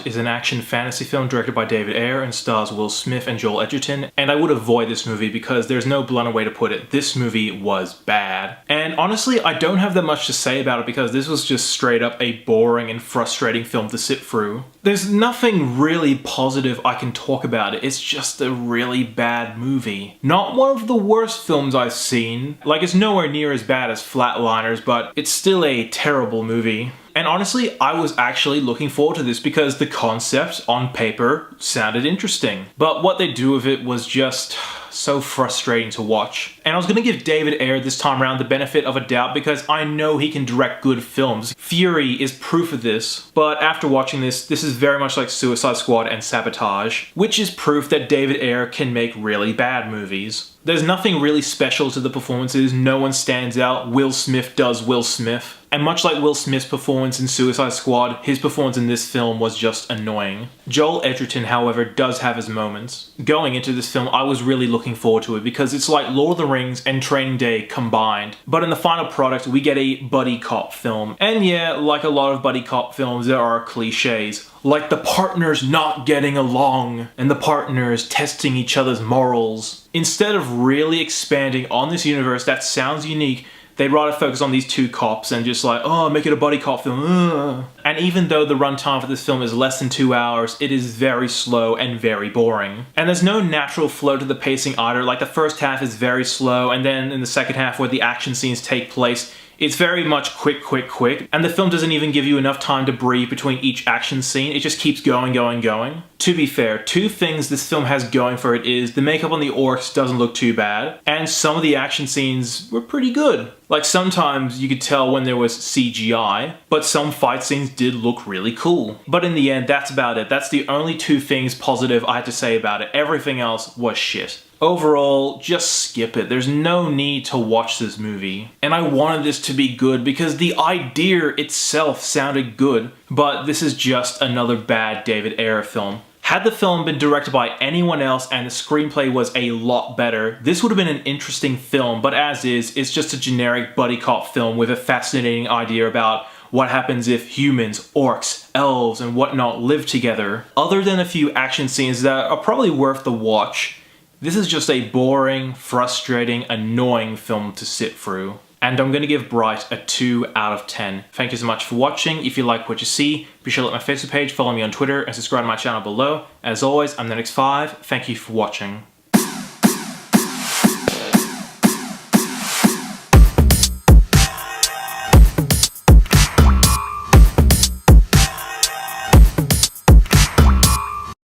Bright is an action fantasy film directed by David Ayer and stars Will Smith and Joel Edgerton, and I would avoid this movie because there's no blunter way to put it. This movie was bad. And honestly, I don't have that much to say about it because this was just straight up a boring and frustrating film to sit through. There's nothing really positive I can talk about it. It's just a really bad movie. Not one of the worst films I've seen. Like, it's nowhere near as bad as Flatliners, but it's still a terrible movie. And honestly, I was actually looking forward to this because the concept on paper sounded interesting. But what they do with it was just so frustrating to watch. And I was gonna give David Ayer this time around the benefit of a doubt because I know he can direct good films. Fury is proof of this. But after watching this is very much like Suicide Squad and Sabotage, which is proof that David Ayer can make really bad movies. There's nothing really special to the performances, no one stands out. Will Smith does Will Smith. And much like Will Smith's performance in Suicide Squad, his performance in this film was just annoying. Joel Edgerton, however, does have his moments. Going into this film, I was really looking forward to it because it's like Lord of the Rings and Training Day combined. But in the final product, we get a buddy cop film. And yeah, like a lot of buddy cop films, there are cliches. Like the partners not getting along, and the partners testing each other's morals. Instead of really expanding on this universe that sounds unique, they'd rather focus on these two cops and just like, oh, make it a buddy cop film. Ugh. And even though the runtime for this film is less than 2 hours, it is very slow and very boring. And there's no natural flow to the pacing either. Like the first half is very slow, and then in the second half where the action scenes take place, it's very much quick, quick, quick, and the film doesn't even give you enough time to breathe between each action scene. It just keeps going, going, going. To be fair, two things this film has going for it is the makeup on the orcs doesn't look too bad, and some of the action scenes were pretty good. Like sometimes you could tell when there was CGI, but some fight scenes did look really cool. But in the end, that's about it. That's the only two things positive I had to say about it. Everything else was shit. Overall, just skip it. There's no need to watch this movie. And I wanted this to be good because the idea itself sounded good, but this is just another bad David Ayer film. Had the film been directed by anyone else and the screenplay was a lot better, this would have been an interesting film, but as is, it's just a generic buddy cop film with a fascinating idea about what happens if humans, orcs, elves, and whatnot live together. Other than a few action scenes that are probably worth the watch, this is just a boring, frustrating, annoying film to sit through. And I'm going to give Bright a 2 out of 10. Thank you so much for watching. If you like what you see, be sure to like my Facebook page, follow me on Twitter, and subscribe to my channel below. As always, I'm NETX5. Thank you for watching.